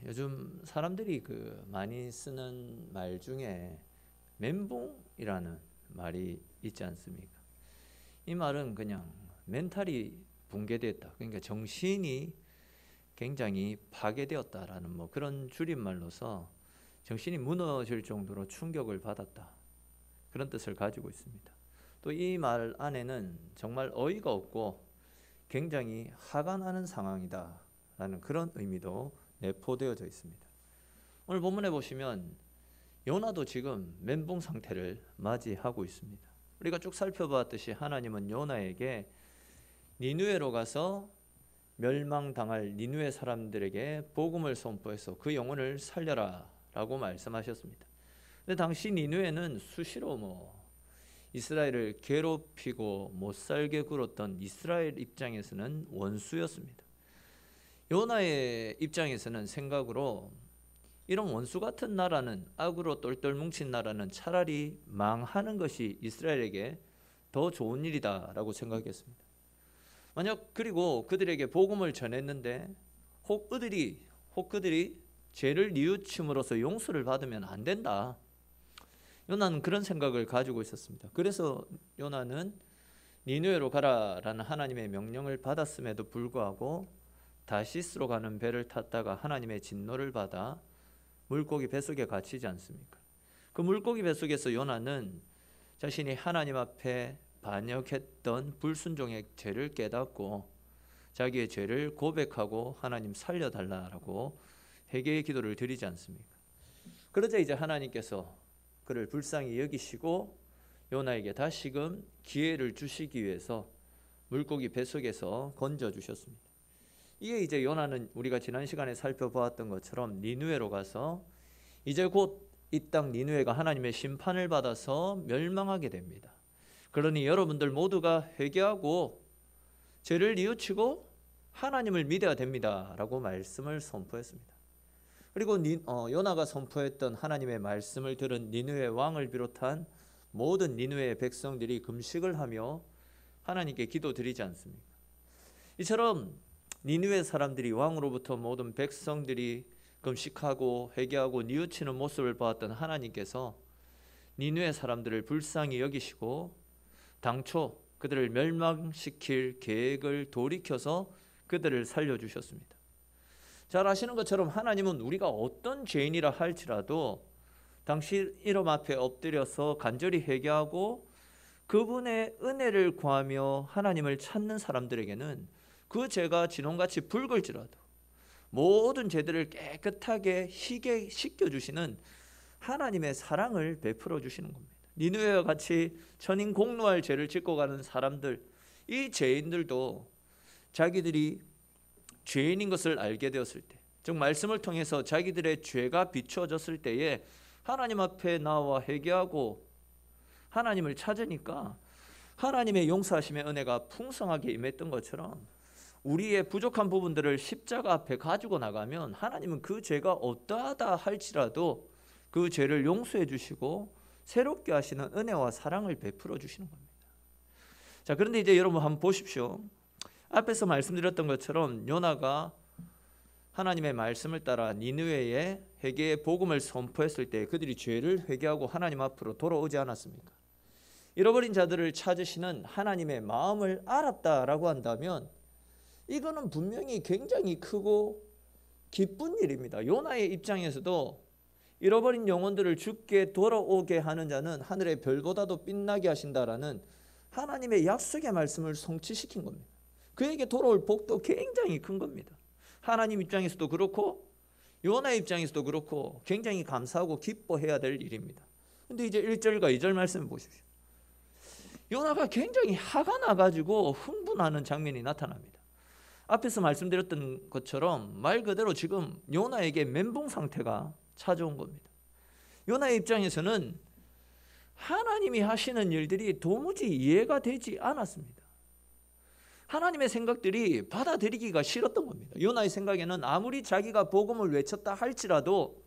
요즘 사람들이 많이 쓰는 말 중에 멘붕이라는 말이 있지 않습니까? 이 말은 그냥 멘탈이 붕괴됐다. 그러니까 정신이 굉장히 파괴되었다라는 그런 줄임말로서 정신이 무너질 정도로 충격을 받았다. 그런 뜻을 가지고 있습니다. 또 이 말 안에는 정말 어이가 없고 굉장히 화가 나는 상황이다라는 그런 의미도 내포되어져 있습니다. 오늘 본문에 보시면 요나도 지금 멘붕 상태를 맞이하고 있습니다. 우리가 쭉 살펴봤듯이 하나님은 요나에게 니느웨로 가서 멸망당할 니느웨 사람들에게 복음을 선포해서 그 영혼을 살려라 라고 말씀하셨습니다. 근데 당시 니느웨는 수시로 이스라엘을 괴롭히고 못살게 굴었던 이스라엘 입장에서는 원수였습니다. 요나의 입장에서는 생각으로 이런 원수 같은 나라는, 악으로 똘똘 뭉친 나라는 차라리 망하는 것이 이스라엘에게 더 좋은 일이다 라고 생각했습니다. 만약 그리고 그들에게 복음을 전했는데 혹 그들이 죄를 뉘우침으로써 용서를 받으면 안 된다. 요나는 그런 생각을 가지고 있었습니다. 그래서 요나는 니느웨로 가라라는 하나님의 명령을 받았음에도 불구하고 다시스로 가는 배를 탔다가 하나님의 진노를 받아 물고기 뱃속에 갇히지 않습니까? 그 물고기 뱃속에서 요나는 자신이 하나님 앞에 반역했던 불순종의 죄를 깨닫고 자기의 죄를 고백하고 하나님 살려달라라고 회개의 기도를 드리지 않습니까? 그러자 이제 하나님께서 그를 불쌍히 여기시고 요나에게 다시금 기회를 주시기 위해서 물고기 뱃속에서 건져주셨습니다. 이게 이제 요나는 우리가 지난 시간에 살펴보았던 것처럼 니느웨로 가서 이제 곧 이 땅 니느웨가 하나님의 심판을 받아서 멸망하게 됩니다. 그러니 여러분들 모두가 회개하고 죄를 뉘우치고 하나님을 믿어야 됩니다 라고 말씀을 선포했습니다. 그리고 요나가 선포했던 하나님의 말씀을 들은 니느웨 왕을 비롯한 모든 니느웨의 백성들이 금식을 하며 하나님께 기도드리지 않습니까? 이처럼 니느웨 사람들이 왕으로부터 모든 백성들이 금식하고 회개하고 뉘우치는 모습을 보았던 하나님께서 니느웨 사람들을 불쌍히 여기시고 당초 그들을 멸망시킬 계획을 돌이켜서 그들을 살려주셨습니다. 잘 아시는 것처럼 하나님은 우리가 어떤 죄인이라 할지라도 당시 이름 앞에 엎드려서 간절히 회개하고 그분의 은혜를 구하며 하나님을 찾는 사람들에게는 그 죄가 진홍같이 붉을지라도 모든 죄들을 깨끗하게 희게 씻겨주시는 하나님의 사랑을 베풀어 주시는 겁니다. 니느웨와 같이 천인공노할 죄를 짓고 가는 사람들, 이 죄인들도 자기들이 죄인인 것을 알게 되었을 때, 즉 말씀을 통해서 자기들의 죄가 비춰졌을 때에 하나님 앞에 나와 회개하고 하나님을 찾으니까 하나님의 용서하심의 은혜가 풍성하게 임했던 것처럼 우리의 부족한 부분들을 십자가 앞에 가지고 나가면 하나님은 그 죄가 어떠하다 할지라도 그 죄를 용서해 주시고 새롭게 하시는 은혜와 사랑을 베풀어 주시는 겁니다. 자, 그런데 이제 여러분 한번 보십시오. 앞에서 말씀드렸던 것처럼 요나가 하나님의 말씀을 따라 니느웨에 회개의 복음을 선포했을 때 그들이 죄를 회개하고 하나님 앞으로 돌아오지 않았습니까? 잃어버린 자들을 찾으시는 하나님의 마음을 알았다라고 한다면 이거는 분명히 굉장히 크고 기쁜 일입니다. 요나의 입장에서도 잃어버린 영혼들을 주께 돌아오게 하는 자는 하늘의 별보다도 빛나게 하신다라는 하나님의 약속의 말씀을 성취시킨 겁니다. 그에게 돌아올 복도 굉장히 큰 겁니다. 하나님 입장에서도 그렇고 요나의 입장에서도 그렇고 굉장히 감사하고 기뻐해야 될 일입니다. 그런데 이제 1절과 2절 말씀을 보십시오. 요나가 굉장히 화가 나가지고 흥분하는 장면이 나타납니다. 앞에서 말씀드렸던 것처럼 말 그대로 지금 요나에게 멘붕 상태가 찾아온 겁니다. 요나의 입장에서는 하나님이 하시는 일들이 도무지 이해가 되지 않았습니다. 하나님의 생각들이 받아들이기가 싫었던 겁니다. 요나의 생각에는 아무리 자기가 복음을 외쳤다 할지라도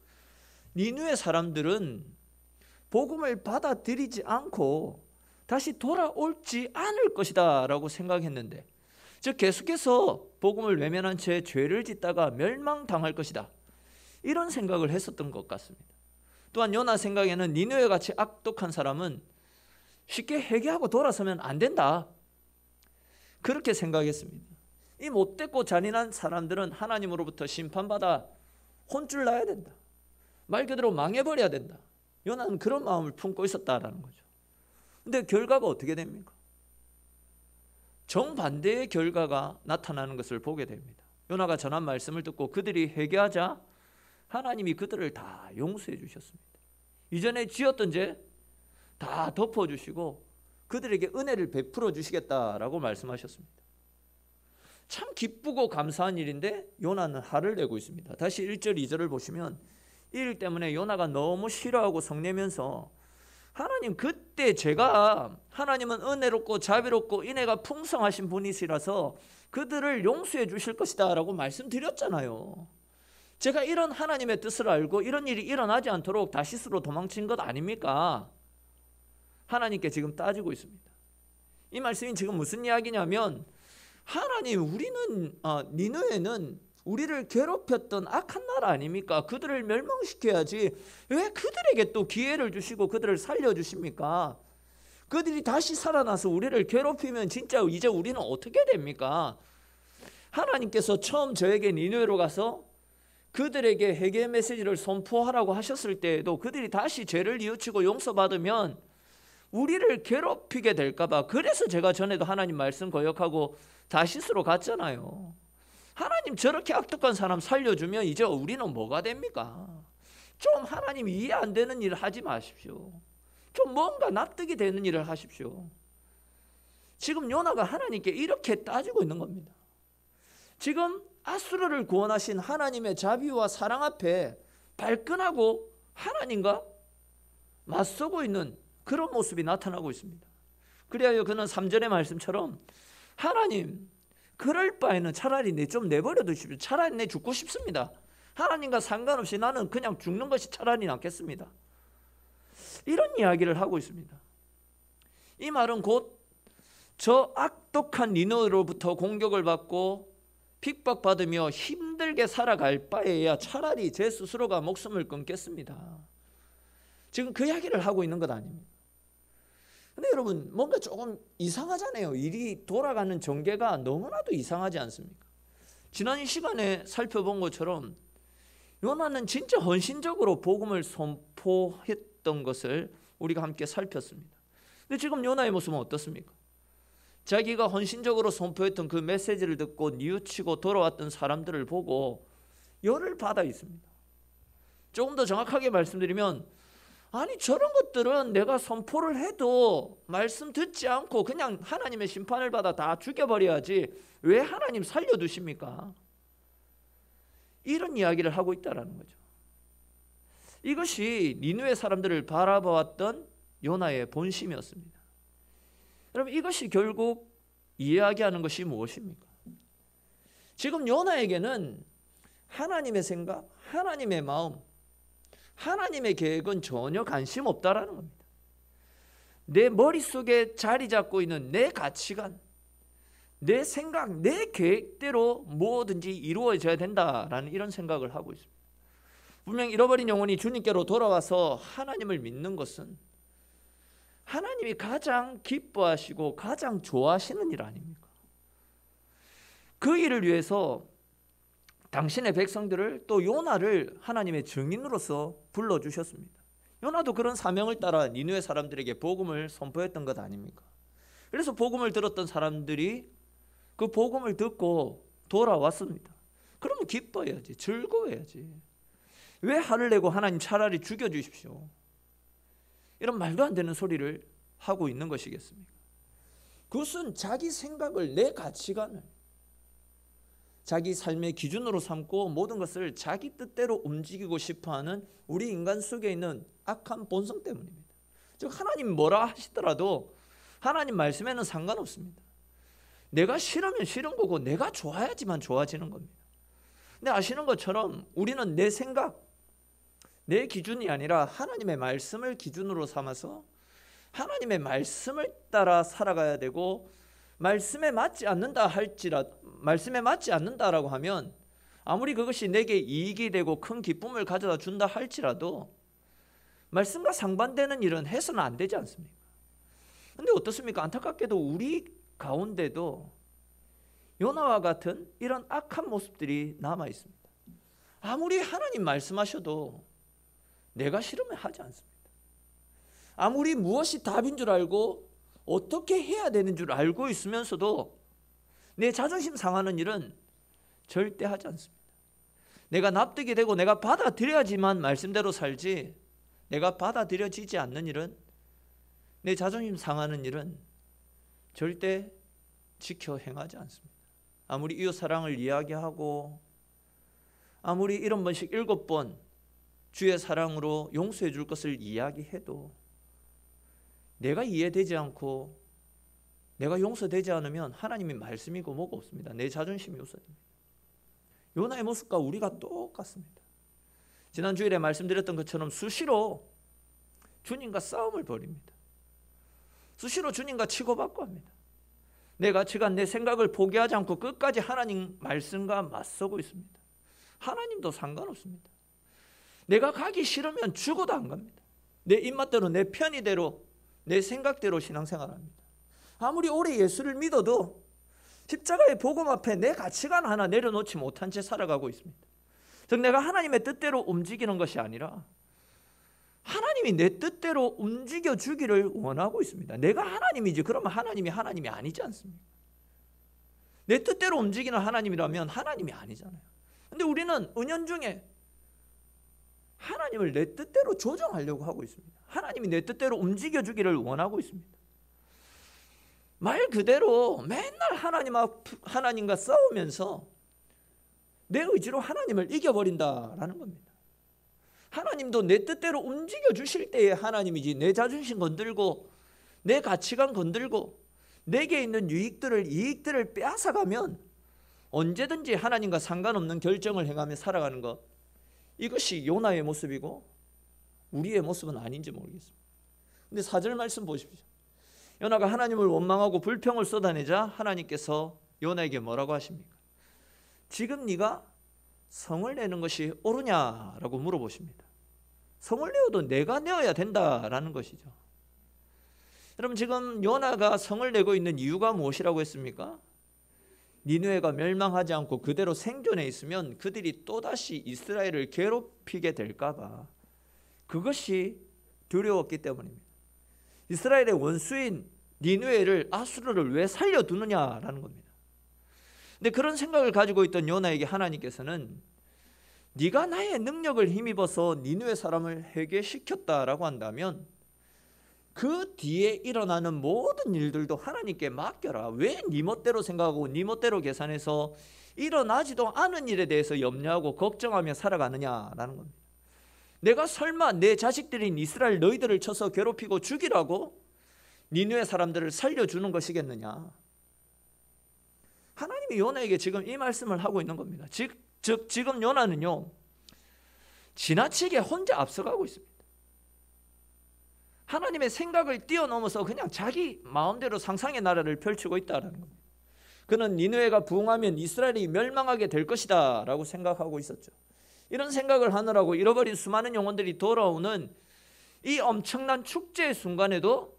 니느웨 사람들은 복음을 받아들이지 않고 다시 돌아올지 않을 것이다 라고 생각했는데, 즉 계속해서 복음을 외면한 채 죄를 짓다가 멸망당할 것이다, 이런 생각을 했었던 것 같습니다. 또한 요나 생각에는 니느웨 같이 악독한 사람은 쉽게 회개하고 돌아서면 안 된다, 그렇게 생각했습니다. 이 못됐고 잔인한 사람들은 하나님으로부터 심판받아 혼쭐 나야 된다, 말 그대로 망해버려야 된다, 요나는 그런 마음을 품고 있었다라는 거죠. 근데 결과가 어떻게 됩니까? 정반대의 결과가 나타나는 것을 보게 됩니다. 요나가 전한 말씀을 듣고 그들이 회개하자 하나님이 그들을 다 용서해 주셨습니다. 이전에 지었던 죄 다 덮어주시고 그들에게 은혜를 베풀어 주시겠다라고 말씀하셨습니다. 참 기쁘고 감사한 일인데 요나는 화를 내고 있습니다. 다시 1절 2절을 보시면 이 일 때문에 요나가 너무 싫어하고 성내면서 하나님, 그때 제가 하나님은 은혜롭고 자비롭고 인애가 풍성하신 분이시라서 그들을 용서해 주실 것이다 라고 말씀드렸잖아요. 제가 이런 하나님의 뜻을 알고 이런 일이 일어나지 않도록 다시스로 도망친 것 아닙니까? 하나님께 지금 따지고 있습니다. 이 말씀이 지금 무슨 이야기냐면, 하나님, 우리는 니느웨는 우리를 괴롭혔던 악한 나라 아닙니까? 그들을 멸망시켜야지 왜 그들에게 또 기회를 주시고 그들을 살려주십니까? 그들이 다시 살아나서 우리를 괴롭히면 진짜 이제 우리는 어떻게 됩니까? 하나님께서 처음 저에게 니느웨로 가서 그들에게 회개 메시지를 선포하라고 하셨을 때에도 그들이 다시 죄를 뉘우치고 용서받으면 우리를 괴롭히게 될까 봐, 그래서 제가 전에도 하나님 말씀 거역하고 다시스로 갔잖아요. 하나님, 저렇게 악독한 사람 살려주면 이제 우리는 뭐가 됩니까? 좀 하나님 이해 안 되는 일을 하지 마십시오. 좀 뭔가 납득이 되는 일을 하십시오. 지금 요나가 하나님께 이렇게 따지고 있는 겁니다. 지금 아수르를 구원하신 하나님의 자비와 사랑 앞에 발끈하고 하나님과 맞서고 있는 그런 모습이 나타나고 있습니다. 그래야 그는 3절의 말씀처럼, 하나님, 그럴 바에는 차라리 좀 내버려 두십시오. 차라리 내 죽고 싶습니다. 하나님과 상관없이 나는 그냥 죽는 것이 차라리 낫겠습니다. 이런 이야기를 하고 있습니다. 이 말은 곧 저 악독한 니느웨로부터 공격을 받고 핍박받으며 힘들게 살아갈 바에야 차라리 제 스스로가 목숨을 끊겠습니다. 지금 그 이야기를 하고 있는 것 아닙니까? 근데 여러분, 뭔가 조금 이상하잖아요. 일이 돌아가는 전개가 너무나도 이상하지 않습니까? 지난 시간에 살펴본 것처럼 요나는 진짜 헌신적으로 복음을 선포했던 것을 우리가 함께 살폈습니다. 근데 지금 요나의 모습은 어떻습니까? 자기가 헌신적으로 선포했던 그 메시지를 듣고 뉘우치고 돌아왔던 사람들을 보고 열을 받아 있습니다. 조금 더 정확하게 말씀드리면, 아니, 저런 것들은 내가 선포를 해도 말씀 듣지 않고 그냥 하나님의 심판을 받아 다 죽여버려야지 왜 하나님 살려두십니까? 이런 이야기를 하고 있다는 거죠. 이것이 니느웨 사람들을 바라보았던 요나의 본심이었습니다. 여러분, 이것이 결국 이야기하는 것이 무엇입니까? 지금 요나에게는 하나님의 생각, 하나님의 마음, 하나님의 계획은 전혀 관심 없다라는 겁니다. 내 머릿속에 자리 잡고 있는 내 가치관, 내 생각, 내 계획대로 뭐든지 이루어져야 된다라는 이런 생각을 하고 있습니다. 분명 잃어버린 영혼이 주님께로 돌아와서 하나님을 믿는 것은 하나님이 가장 기뻐하시고 가장 좋아하시는 일 아닙니까? 그 일을 위해서 당신의 백성들을, 또 요나를 하나님의 증인으로서 불러주셨습니다. 요나도 그런 사명을 따라 니느웨 사람들에게 복음을 선포했던 것 아닙니까? 그래서 복음을 들었던 사람들이 그 복음을 듣고 돌아왔습니다. 그러면 기뻐해야지, 즐거워해야지. 왜 화를 내고 하나님 차라리 죽여주십시오, 이런 말도 안 되는 소리를 하고 있는 것이겠습니까? 그것은 자기 생각을, 내 가치관을 자기 삶의 기준으로 삼고 모든 것을 자기 뜻대로 움직이고 싶어하는 우리 인간 속에 있는 악한 본성 때문입니다. 즉, 하나님 뭐라 하시더라도 하나님 말씀에는 상관없습니다. 내가 싫으면 싫은 거고 내가 좋아야지만 좋아지는 겁니다. 근데 아시는 것처럼 우리는 내 생각, 내 기준이 아니라 하나님의 말씀을 기준으로 삼아서 하나님의 말씀을 따라 살아가야 되고, 말씀에 맞지 않는다라고 하면 아무리 그것이 내게 이익이 되고 큰 기쁨을 가져다 준다 할지라도 말씀과 상반되는 일은 해서는 안 되지 않습니까? 근데 어떻습니까? 안타깝게도 우리 가운데도 요나와 같은 이런 악한 모습들이 남아 있습니다. 아무리 하나님 말씀하셔도 내가 싫으면 하지 않습니다. 아무리 무엇이 답인 줄 알고 어떻게 해야 되는 줄 알고 있으면서도 내 자존심 상하는 일은 절대 하지 않습니다. 내가 납득이 되고 내가 받아들여야지만 말씀대로 살지, 내가 받아들여지지 않는 일은, 내 자존심 상하는 일은 절대 지켜 행하지 않습니다. 아무리 이웃 사랑을 이야기하고 아무리 7번씩 7번 주의 사랑으로 용서해 줄 것을 이야기해도 내가 이해되지 않고 내가 용서되지 않으면 하나님의 말씀이고 뭐가 없습니다. 내 자존심이 우선입니다. 요나의 모습과 우리가 똑같습니다. 지난 주일에 말씀드렸던 것처럼 수시로 주님과 싸움을 벌입니다. 수시로 주님과 치고받고 합니다. 내 가치관, 내 생각을 포기하지 않고 끝까지 하나님 말씀과 맞서고 있습니다. 하나님도 상관없습니다. 내가 가기 싫으면 죽어도 안 갑니다. 내 입맛대로, 내 편의대로, 내 생각대로 신앙생활합니다. 아무리 오래 예수를 믿어도 십자가의 복음 앞에 내 가치관 하나 내려놓지 못한 채 살아가고 있습니다. 즉 내가 하나님의 뜻대로 움직이는 것이 아니라 하나님이 내 뜻대로 움직여 주기를 원하고 있습니다. 내가 하나님이지 그러면 하나님이 아니지 않습니까? 내 뜻대로 움직이는 하나님이라면 하나님이 아니잖아요. 근데 우리는 은연중에 하나님을 내 뜻대로 조정하려고 하고 있습니다. 하나님이 내 뜻대로 움직여 주기를 원하고 있습니다. 말 그대로 맨날 하나님과 싸우면서 내 의지로 하나님을 이겨버린다라는 겁니다. 하나님도 내 뜻대로 움직여 주실 때에 하나님이지, 내 자존심 건들고 내 가치관 건들고 내게 있는 이익들을 빼앗아가면 언제든지 하나님과 상관없는 결정을 행하며 살아가는 것, 이것이 요나의 모습이고 우리의 모습은 아닌지 모르겠습니다. 근데 4절 말씀 보십시오. 요나가 하나님을 원망하고 불평을 쏟아내자 하나님께서 요나에게 뭐라고 하십니까? 지금 네가 성을 내는 것이 옳으냐라고 물어보십니다. 성을 내어도 내가 내어야 된다라는 것이죠. 여러분, 지금 요나가 성을 내고 있는 이유가 무엇이라고 했습니까? 니느웨가 멸망하지 않고 그대로 생존해 있으면 그들이 또다시 이스라엘을 괴롭히게 될까 봐, 그것이 두려웠기 때문입니다. 이스라엘의 원수인 니느웨를, 아수르를 왜 살려두느냐라는 겁니다. 근데 그런 생각을 가지고 있던 요나에게 하나님께서는 네가 나의 능력을 힘입어서 니느웨 사람을 해결시켰다라고 한다면 그 뒤에 일어나는 모든 일들도 하나님께 맡겨라. 왜 네 멋대로 생각하고 네 멋대로 계산해서 일어나지도 않은 일에 대해서 염려하고 걱정하며 살아가느냐라는 겁니다. 내가 설마 내 자식들인 이스라엘 너희들을 쳐서 괴롭히고 죽이라고 니느웨 사람들을 살려주는 것이겠느냐? 하나님이 요나에게 지금 이 말씀을 하고 있는 겁니다. 즉 지금 요나는요, 지나치게 혼자 앞서가고 있습니다. 하나님의 생각을 뛰어넘어서 그냥 자기 마음대로 상상의 나라를 펼치고 있다는 겁니다. 그는 니느웨가 부흥하면 이스라엘이 멸망하게 될 것이다 라고 생각하고 있었죠. 이런 생각을 하느라고 잃어버린 수많은 영혼들이 돌아오는 이 엄청난 축제의 순간에도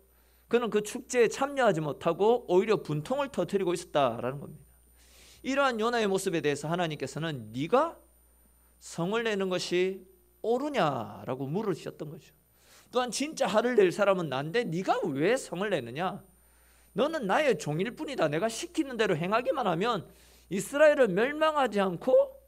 그는 그 축제에 참여하지 못하고 오히려 분통을 터뜨리고 있었다라는 겁니다. 이러한 요나의 모습에 대해서 하나님께서는 네가 성을 내는 것이 옳으냐라고 물으셨던 거죠. 또한 진짜 화를 낼 사람은 난데 네가 왜 성을 내느냐? 너는 나의 종일 뿐이다. 내가 시키는 대로 행하기만 하면 이스라엘은 멸망하지 않고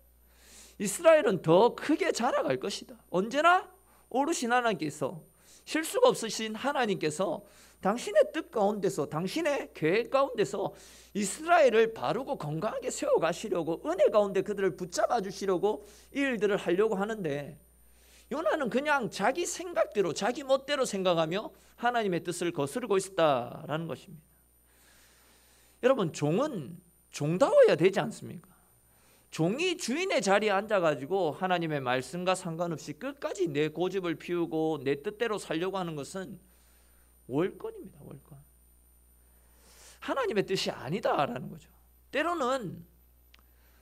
이스라엘은 더 크게 자라갈 것이다. 언제나 오르신 하나님께서, 실수가 없으신 하나님께서 당신의 뜻 가운데서, 당신의 계획 가운데서 이스라엘을 바르고 건강하게 세워가시려고, 은혜 가운데 그들을 붙잡아 주시려고 이 일들을 하려고 하는데, 요나는 그냥 자기 생각대로, 자기 멋대로 생각하며 하나님의 뜻을 거스르고 있었다라는 것입니다. 여러분, 종은 종다워야 되지 않습니까? 종이 주인의 자리에 앉아가지고 하나님의 말씀과 상관없이 끝까지 내 고집을 피우고 내 뜻대로 살려고 하는 것은 월권입니다. 월권. 하나님의 뜻이 아니다라는 거죠. 때로는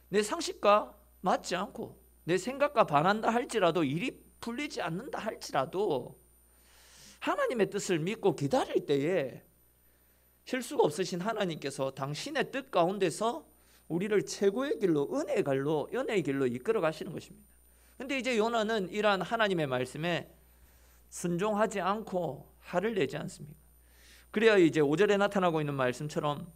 내 상식과 맞지 않고 내 생각과 반한다 할지라도, 일이 풀리지 않는다 할지라도 하나님의 뜻을 믿고 기다릴 때에 실수가 없으신 하나님께서 당신의 뜻 가운데서 우리를 최고의 길로, 은혜의 길로 이끌어 가시는 것입니다. 근데 이제 요나는 이러한 하나님의 말씀에 순종하지 않고 화를 내지 않습니까? 그래야 이제 5절에 나타나고 있는 말씀처럼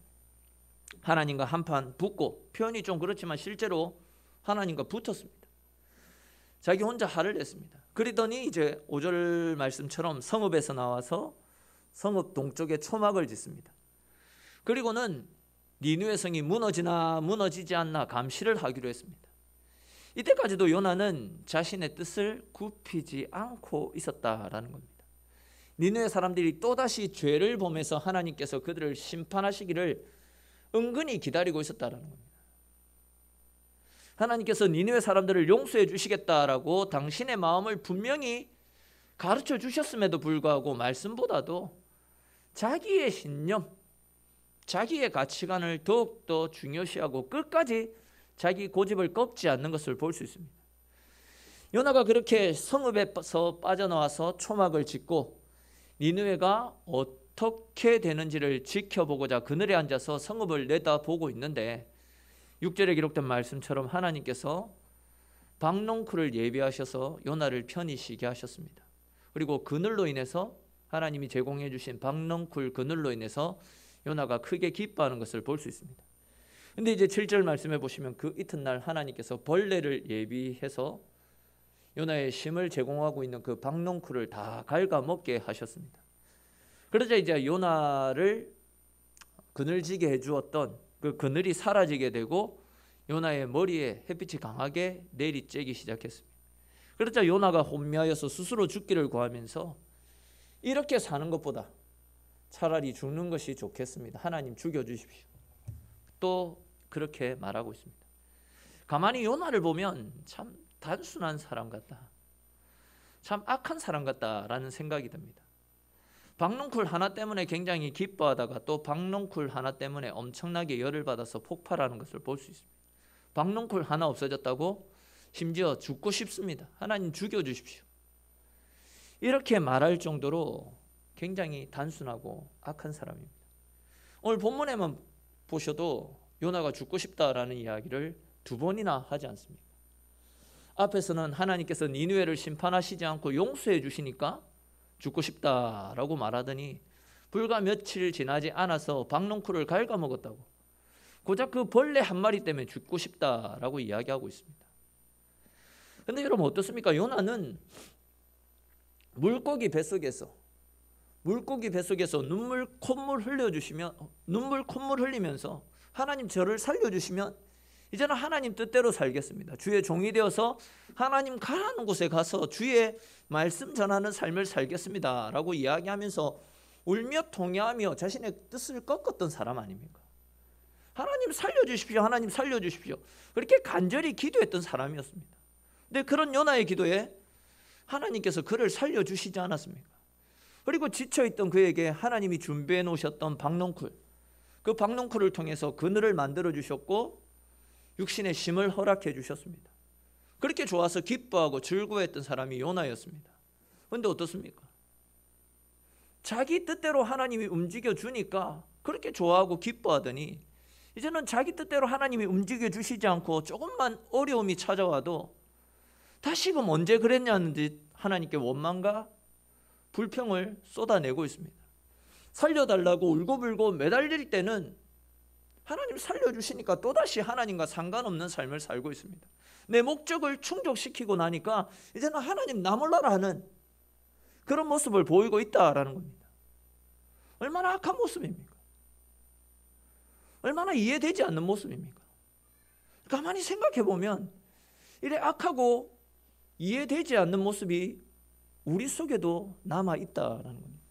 하나님과 한판 붙고, 표현이 좀 그렇지만 실제로 하나님과 붙었습니다. 자기 혼자 화를 냈습니다. 그러더니 이제 5절 말씀처럼 성읍에서 나와서 성읍 동쪽에 초막을 짓습니다. 그리고는 니느웨 성이 무너지나 무너지지 않나 감시를 하기로 했습니다. 이때까지도 요나는 자신의 뜻을 굽히지 않고 있었다라는 겁니다. 니느웨 사람들이 또다시 죄를 범해서 하나님께서 그들을 심판하시기를 은근히 기다리고 있었다라는 겁니다. 하나님께서 니느웨 사람들을 용서해 주시겠다라고 당신의 마음을 분명히 가르쳐 주셨음에도 불구하고 말씀보다도 자기의 신념, 자기의 가치관을 더욱더 중요시하고 끝까지 자기 고집을 꺾지 않는 것을 볼 수 있습니다. 요나가 그렇게 성읍에서 빠져나와서 초막을 짓고 니느웨가 어떻게 되는지를 지켜보고자 그늘에 앉아서 성읍을 내다보고 있는데, 6절에 기록된 말씀처럼 하나님께서 박농쿨을 예비하셔서 요나를 편히 쉬게 하셨습니다. 그리고 그늘로 인해서, 하나님이 제공해 주신 박농쿨 그늘로 인해서 요나가 크게 기뻐하는 것을 볼 수 있습니다. 근데 이제 7절 말씀해 보시면 그 이튿날 하나님께서 벌레를 예비해서 요나의 쉼을 제공하고 있는 그 박농쿨을 다 갉아먹게 하셨습니다. 그러자 이제 요나를 그늘지게 해주었던 그 그늘이 사라지게 되고 요나의 머리에 햇빛이 강하게 내리쬐기 시작했습니다. 그러자 요나가 혼미하여서 스스로 죽기를 구하면서 이렇게 사는 것보다 차라리 죽는 것이 좋겠습니다. 하나님 죽여주십시오. 또 그렇게 말하고 있습니다. 가만히 요나를 보면 참 단순한 사람 같다, 참 악한 사람 같다라는 생각이 듭니다. 박농쿨 하나 때문에 굉장히 기뻐하다가 또 박농쿨 하나 때문에 엄청나게 열을 받아서 폭발하는 것을 볼 수 있습니다. 박농쿨 하나 없어졌다고 심지어 죽고 싶습니다. 하나님 죽여주십시오. 이렇게 말할 정도로 굉장히 단순하고 악한 사람입니다. 오늘 본문에만 보셔도 요나가 죽고 싶다라는 이야기를 2번이나 하지 않습니까? 앞에서는 하나님께서 니느웨를 심판하시지 않고 용서해 주시니까 죽고 싶다라고 말하더니 불과 며칠 지나지 않아서 박농쿨을 갉아먹었다고, 고작 그 벌레 한 마리 때문에 죽고 싶다라고 이야기하고 있습니다. 그런데 여러분 어떻습니까? 요나는 물고기 뱃속에서 눈물 콧물 흘리면서 하나님 저를 살려주시면 이제는 하나님 뜻대로 살겠습니다. 주의 종이 되어서 하나님 가라는 곳에 가서 주의 말씀 전하는 삶을 살겠습니다 라고 이야기하면서 울며 통회하며 자신의 뜻을 꺾었던 사람 아닙니까? 하나님 살려주십시오, 하나님 살려주십시오, 그렇게 간절히 기도했던 사람이었습니다. 근데 그런 요나의 기도에 하나님께서 그를 살려주시지 않았습니까? 그리고 지쳐있던 그에게 하나님이 준비해 놓으셨던 박농쿨, 그 박농쿨을 통해서 그늘을 만들어 주셨고 육신의 쉼을 허락해 주셨습니다. 그렇게 좋아서 기뻐하고 즐거워했던 사람이 요나였습니다. 그런데 어떻습니까? 자기 뜻대로 하나님이 움직여 주니까 그렇게 좋아하고 기뻐하더니 이제는 자기 뜻대로 하나님이 움직여 주시지 않고 조금만 어려움이 찾아와도 다시금 언제 그랬냐는 듯 하나님께 원망과 불평을 쏟아내고 있습니다. 살려달라고 울고불고 매달릴 때는 하나님 살려주시니까 또다시 하나님과 상관없는 삶을 살고 있습니다. 내 목적을 충족시키고 나니까 이제는 하나님 나 몰라라 하는 그런 모습을 보이고 있다라는 겁니다. 얼마나 악한 모습입니까? 얼마나 이해되지 않는 모습입니까? 가만히 생각해 보면 이래 악하고 이해되지 않는 모습이 우리 속에도 남아 있다라는 겁니다.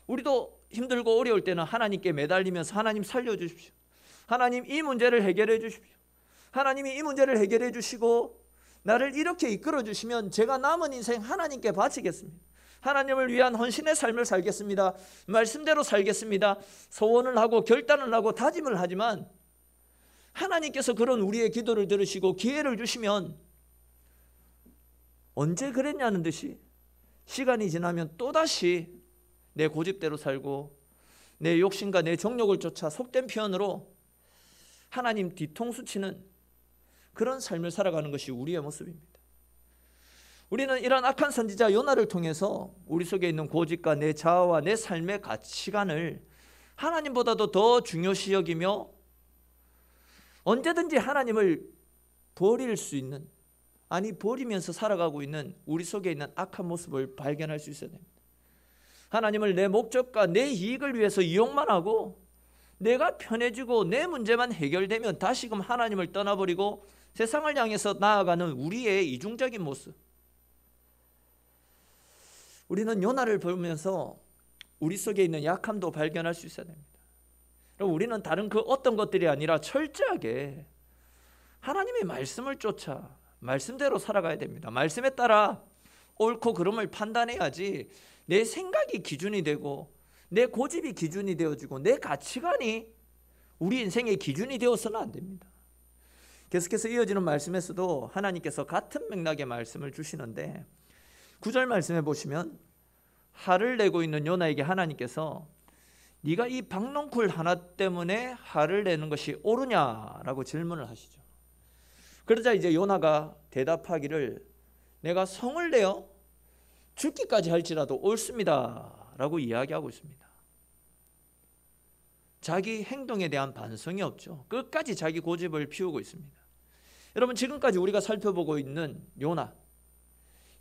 우리도 힘들고 어려울 때는 하나님께 매달리면서 하나님 살려주십시오, 하나님 이 문제를 해결해 주십시오, 하나님이 이 문제를 해결해 주시고 나를 이렇게 이끌어 주시면 제가 남은 인생 하나님께 바치겠습니다, 하나님을 위한 헌신의 삶을 살겠습니다, 말씀대로 살겠습니다, 소원을 하고 결단을 하고 다짐을 하지만 하나님께서 그런 우리의 기도를 들으시고 기회를 주시면 언제 그랬냐는 듯이 시간이 지나면 또다시 내 고집대로 살고 내 욕심과 내 정욕을 쫓아 속된 표현으로 하나님 뒤통수 치는 그런 삶을 살아가는 것이 우리의 모습입니다. 우리는 이런 악한 선지자 요나를 통해서 우리 속에 있는 고집과 내 자아와 내 삶의 가치관을 하나님보다도 더 중요시 여기며 언제든지 하나님을 버릴 수 있는, 아니 버리면서 살아가고 있는 우리 속에 있는 악한 모습을 발견할 수 있어야 됩니다. 하나님을 내 목적과 내 이익을 위해서 이용만 하고 내가 편해지고 내 문제만 해결되면 다시금 하나님을 떠나버리고 세상을 향해서 나아가는 우리의 이중적인 모습. 우리는 요나를 보면서 우리 속에 있는 약함도 발견할 수 있어야 됩니다. 우리는 다른 그 어떤 것들이 아니라 철저하게 하나님의 말씀을 쫓아 말씀대로 살아가야 됩니다. 말씀에 따라 옳고 그름을 판단해야지 내 생각이 기준이 되고 내 고집이 기준이 되어지고 내 가치관이 우리 인생의 기준이 되어서는 안 됩니다. 계속해서 이어지는 말씀에서도 하나님께서 같은 맥락의 말씀을 주시는데 9절 말씀해 보시면 화를 내고 있는 요나에게 하나님께서 네가 이 박넝쿨 하나 때문에 화를 내는 것이 옳으냐라고 질문을 하시죠. 그러자 이제 요나가 대답하기를 내가 성을 내어 죽기까지 할지라도 옳습니다 라고 이야기하고 있습니다. 자기 행동에 대한 반성이 없죠. 끝까지 자기 고집을 피우고 있습니다. 여러분, 지금까지 우리가 살펴보고 있는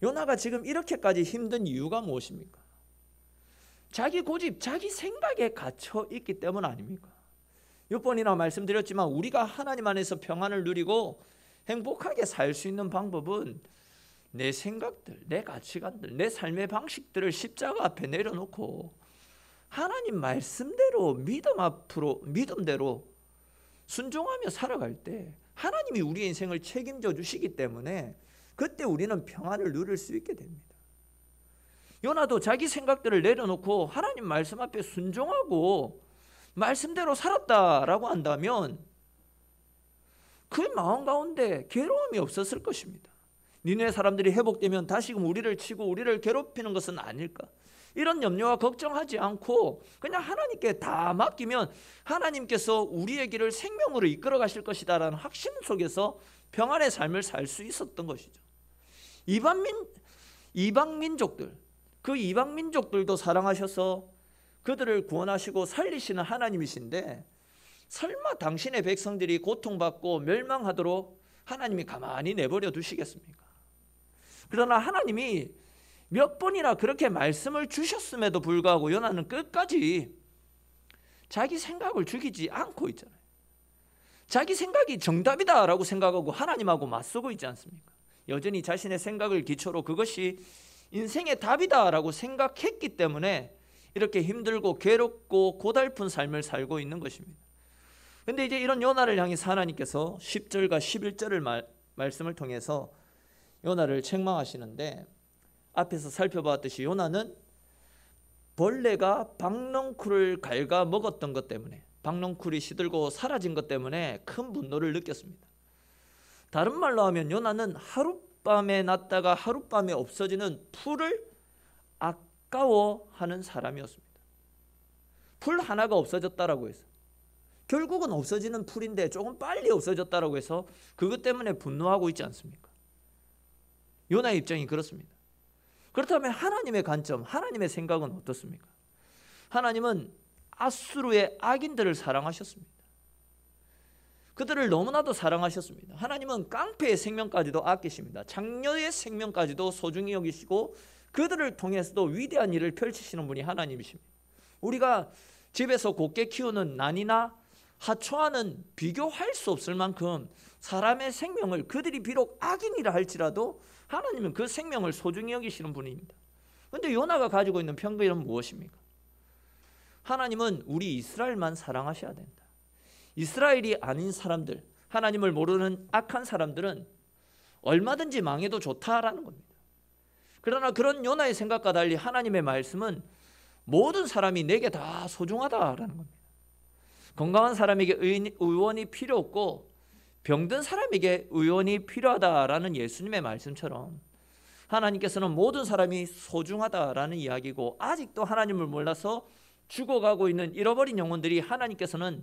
요나가 지금 이렇게까지 힘든 이유가 무엇입니까? 자기 고집, 자기 생각에 갇혀 있기 때문 아닙니까? 6번이나 말씀드렸지만 우리가 하나님 안에서 평안을 누리고 행복하게 살 수 있는 방법은 내 생각들, 내 가치관들, 내 삶의 방식들을 십자가 앞에 내려놓고 하나님 말씀대로 믿음대로 순종하며 살아갈 때 하나님이 우리의 인생을 책임져 주시기 때문에 그때 우리는 평안을 누릴 수 있게 됩니다. 요나도 자기 생각들을 내려놓고 하나님 말씀 앞에 순종하고 말씀대로 살았다라고 한다면 그 마음 가운데 괴로움이 없었을 것입니다. 니네 사람들이 회복되면 다시금 우리를 치고 우리를 괴롭히는 것은 아닐까? 이런 염려와 걱정하지 않고 그냥 하나님께 다 맡기면 하나님께서 우리의 길을 생명으로 이끌어 가실 것이다라는 확신 속에서 평안의 삶을 살 수 있었던 것이죠. 이방 민족들, 그 이방 민족들도 사랑하셔서 그들을 구원하시고 살리시는 하나님이신데 설마 당신의 백성들이 고통받고 멸망하도록 하나님이 가만히 내버려 두시겠습니까? 그러나 하나님이 몇 번이나 그렇게 말씀을 주셨음에도 불구하고 요나는 끝까지 자기 생각을 죽이지 않고 있잖아요. 자기 생각이 정답이다라고 생각하고 하나님하고 맞서고 있지 않습니까? 여전히 자신의 생각을 기초로 그것이 인생의 답이다라고 생각했기 때문에 이렇게 힘들고 괴롭고 고달픈 삶을 살고 있는 것입니다. 그런데 이제 이런 요나를 향해서 하나님께서 10절과 11절을 말씀을 통해서 요나를 책망하시는데 앞에서 살펴봤듯이 요나는 벌레가 박넝쿨을 갉아 먹었던 것 때문에, 박넝쿨이 시들고 사라진 것 때문에 큰 분노를 느꼈습니다. 다른 말로 하면 요나는 하룻밤에 났다가 하룻밤에 없어지는 풀을 아까워하는 사람이었습니다. 풀 하나가 없어졌다라고 해서, 결국은 없어지는 풀인데 조금 빨리 없어졌다라고 해서 그것 때문에 분노하고 있지 않습니까? 요나의 입장이 그렇습니다. 그렇다면 하나님의 관점, 하나님의 생각은 어떻습니까? 하나님은 아수르의 악인들을 사랑하셨습니다. 그들을 너무나도 사랑하셨습니다. 하나님은 깡패의 생명까지도 아끼십니다. 장녀의 생명까지도 소중히 여기시고 그들을 통해서도 위대한 일을 펼치시는 분이 하나님이십니다. 우리가 집에서 곱게 키우는 난이나 하초와는 비교할 수 없을 만큼 사람의 생명을, 그들이 비록 악인이라 할지라도 하나님은 그 생명을 소중히 여기시는 분입니다. 그런데 요나가 가지고 있는 편견은 무엇입니까? 하나님은 우리 이스라엘만 사랑하셔야 된다. 이스라엘이 아닌 사람들, 하나님을 모르는 악한 사람들은 얼마든지 망해도 좋다라는 겁니다. 그러나 그런 요나의 생각과 달리 하나님의 말씀은 모든 사람이 내게 다 소중하다라는 겁니다. 건강한 사람에게 의원이 필요 없고 병든 사람에게 의원이 필요하다라는 예수님의 말씀처럼 하나님께서는 모든 사람이 소중하다라는 이야기고, 아직도 하나님을 몰라서 죽어가고 있는 잃어버린 영혼들이 하나님께서는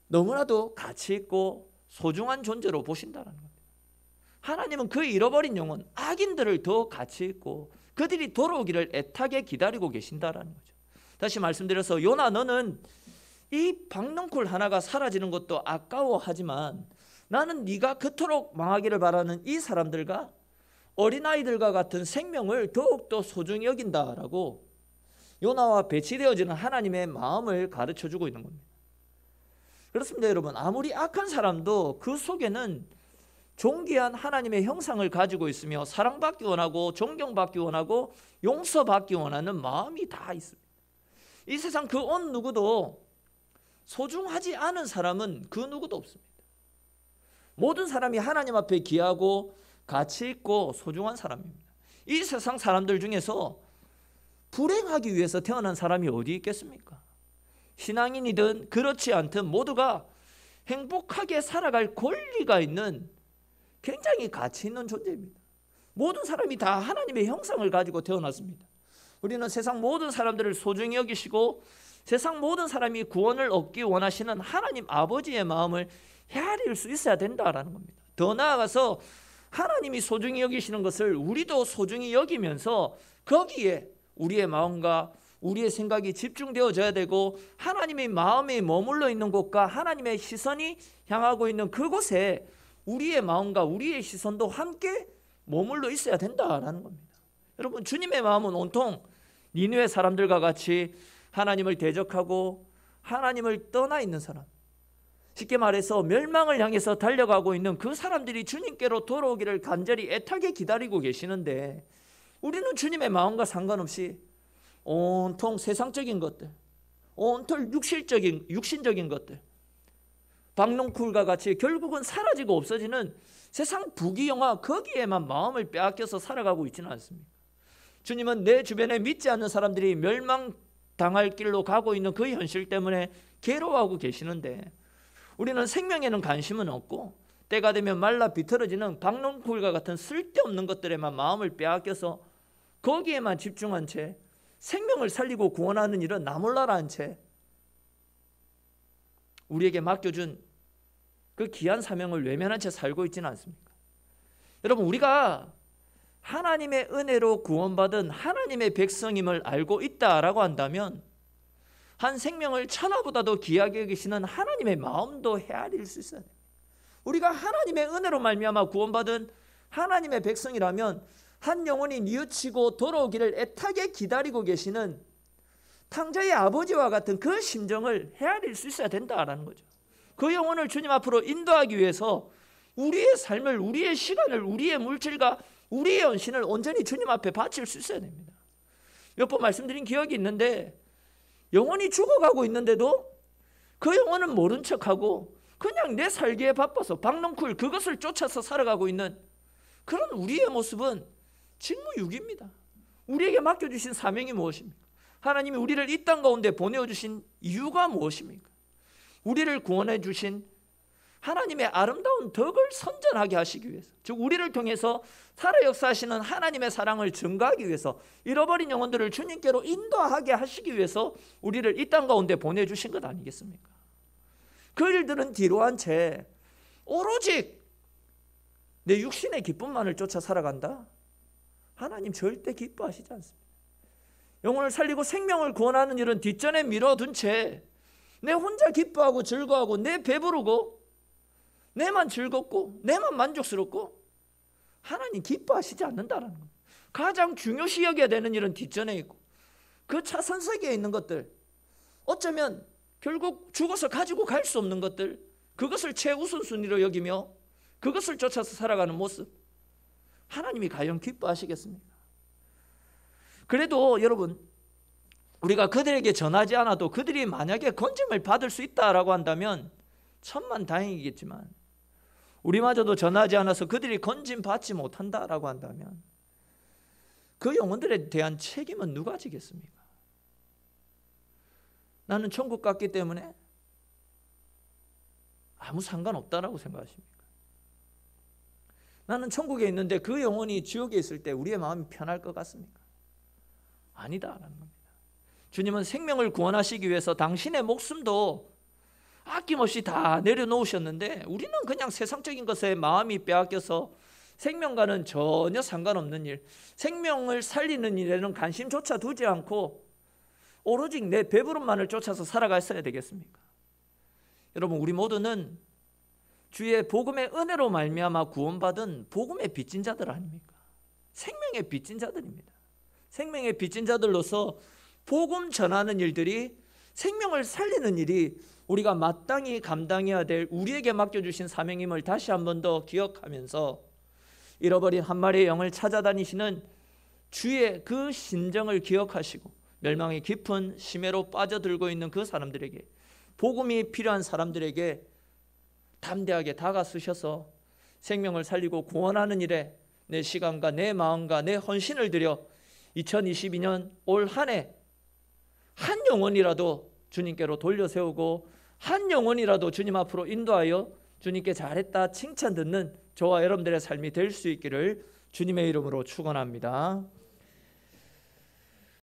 너무나도 가치 있고 소중한 존재로 보신다는 겁니다. 하나님은 그 잃어버린 영혼, 악인들을 더 가치 있고 그들이 돌아오기를 애타게 기다리고 계신다라는 거죠. 다시 말씀드려서 요나, 너는 이 박넝쿨 하나가 사라지는 것도 아까워하지만 나는 네가 그토록 망하기를 바라는 이 사람들과 어린아이들과 같은 생명을 더욱더 소중히 여긴다라고 요나와 배치되어지는 하나님의 마음을 가르쳐주고 있는 겁니다. 그렇습니다, 여러분. 아무리 악한 사람도 그 속에는 존귀한 하나님의 형상을 가지고 있으며 사랑받기 원하고 존경받기 원하고 용서받기 원하는 마음이 다 있습니다. 이 세상 그 어느 누구도 소중하지 않은 사람은 그 누구도 없습니다. 모든 사람이 하나님 앞에 귀하고 가치 있고 소중한 사람입니다. 이 세상 사람들 중에서 불행하기 위해서 태어난 사람이 어디 있겠습니까? 신앙인이든 그렇지 않든 모두가 행복하게 살아갈 권리가 있는 굉장히 가치 있는 존재입니다. 모든 사람이 다 하나님의 형상을 가지고 태어났습니다. 우리는 세상 모든 사람들을 소중히 여기시고 세상 모든 사람이 구원을 얻기 원하시는 하나님 아버지의 마음을 헤아릴 수 있어야 된다라는 겁니다. 더 나아가서 하나님이 소중히 여기시는 것을 우리도 소중히 여기면서 거기에 우리의 마음과 우리의 생각이 집중되어져야 되고, 하나님의 마음이 머물러 있는 곳과 하나님의 시선이 향하고 있는 그곳에 우리의 마음과 우리의 시선도 함께 머물러 있어야 된다라는 겁니다. 여러분, 주님의 마음은 온통 니느웨 사람들과 같이 하나님을 대적하고 하나님을 떠나 있는 사람, 쉽게 말해서 멸망을 향해서 달려가고 있는 그 사람들이 주님께로 돌아오기를 간절히 애타게 기다리고 계시는데, 우리는 주님의 마음과 상관없이 온통 세상적인 것들, 온통 육신적인 것들, 박농쿨과 같이 결국은 사라지고 없어지는 세상 부귀영화, 거기에만 마음을 빼앗겨서 살아가고 있지는 않습니다. 주님은 내 주변에 믿지 않는 사람들이 멸망당할 길로 가고 있는 그 현실 때문에 괴로워하고 계시는데, 우리는 생명에는 관심은 없고 때가 되면 말라 비틀어지는 박농쿨과 같은 쓸데없는 것들에만 마음을 빼앗겨서 거기에만 집중한 채 생명을 살리고 구원하는 일은 나몰라라 한 채 우리에게 맡겨준 그 귀한 사명을 외면한 채 살고 있지는 않습니까? 여러분, 우리가 하나님의 은혜로 구원받은 하나님의 백성임을 알고 있다라고 한다면 한 생명을 천하보다도 귀하게 여기시는 하나님의 마음도 헤아릴 수 있어야 돼요. 우리가 하나님의 은혜로 말미암아 구원받은 하나님의 백성이라면 한 영혼이 뉘우치고 돌아오기를 애타게 기다리고 계시는 탕자의 아버지와 같은 그 심정을 헤아릴 수 있어야 된다라는 거죠. 그 영혼을 주님 앞으로 인도하기 위해서 우리의 삶을, 우리의 시간을, 우리의 물질과 우리의 헌신을 온전히 주님 앞에 바칠 수 있어야 됩니다. 몇 번 말씀드린 기억이 있는데, 영혼이 죽어가고 있는데도 그 영혼은 모른 척하고 그냥 내 살기에 바빠서 박농쿨 그것을 쫓아서 살아가고 있는 그런 우리의 모습은 직무유기입니다. 우리에게 맡겨주신 사명이 무엇입니까? 하나님이 우리를 이 땅 가운데 보내주신 이유가 무엇입니까? 우리를 구원해 주신 하나님의 아름다운 덕을 선전하게 하시기 위해서, 즉 우리를 통해서 살아 역사하시는 하나님의 사랑을 증거하기 위해서, 잃어버린 영혼들을 주님께로 인도하게 하시기 위해서 우리를 이 땅 가운데 보내주신 것 아니겠습니까? 그 일들은 뒤로 한 채 오로지 내 육신의 기쁨만을 쫓아 살아간다? 하나님 절대 기뻐하시지 않습니다. 영혼을 살리고 생명을 구원하는 일은 뒷전에 미뤄둔 채 내 혼자 기뻐하고 즐거워하고 내 배부르고 내만 즐겁고 내만 만족스럽고 하나님 기뻐하시지 않는다는 겁니다. 가장 중요시 여겨야 되는 일은 뒷전에 있고 그 차선석에 있는 것들, 어쩌면 결국 죽어서 가지고 갈 수 없는 것들, 그것을 최우선순위로 여기며 그것을 쫓아서 살아가는 모습, 하나님이 과연 기뻐하시겠습니까? 그래도 여러분, 우리가 그들에게 전하지 않아도 그들이 만약에 건짐을 받을 수 있다라고 한다면 천만다행이겠지만, 우리마저도 전하지 않아서 그들이 건짐 받지 못한다라고 한다면 그 영혼들에 대한 책임은 누가 지겠습니까? 나는 천국 갔기 때문에 아무 상관없다라고 생각하십니까? 나는 천국에 있는데 그 영혼이 지옥에 있을 때 우리의 마음이 편할 것 같습니까? 아니다라는 겁니다. 주님은 생명을 구원하시기 위해서 당신의 목숨도 아낌없이 다 내려놓으셨는데 우리는 그냥 세상적인 것에 마음이 빼앗겨서 생명과는 전혀 상관없는 일, 생명을 살리는 일에는 관심조차 두지 않고 오로지 내 배부름만을 쫓아서 살아갔어야 되겠습니까? 여러분, 우리 모두는 주의 복음의 은혜로 말미암아 구원받은 복음의 빚진 자들 아닙니까? 생명의 빚진 자들입니다. 생명의 빚진 자들로서 복음 전하는 일들이, 생명을 살리는 일이 우리가 마땅히 감당해야 될 우리에게 맡겨주신 사명임을 다시 한 번 더 기억하면서 잃어버린 한 마리의 영을 찾아다니시는 주의 그 심정을 기억하시고 멸망의 깊은 심해로 빠져들고 있는 그 사람들에게, 복음이 필요한 사람들에게 담대하게 다가서셔서 생명을 살리고 구원하는 일에 내 시간과 내 마음과 내 헌신을 들여 2022년 올 한 해 한 영혼이라도 주님께로 돌려세우고 한 영혼이라도 주님 앞으로 인도하여 주님께 잘했다 칭찬 듣는 저와 여러분들의 삶이 될 수 있기를 주님의 이름으로 축원합니다.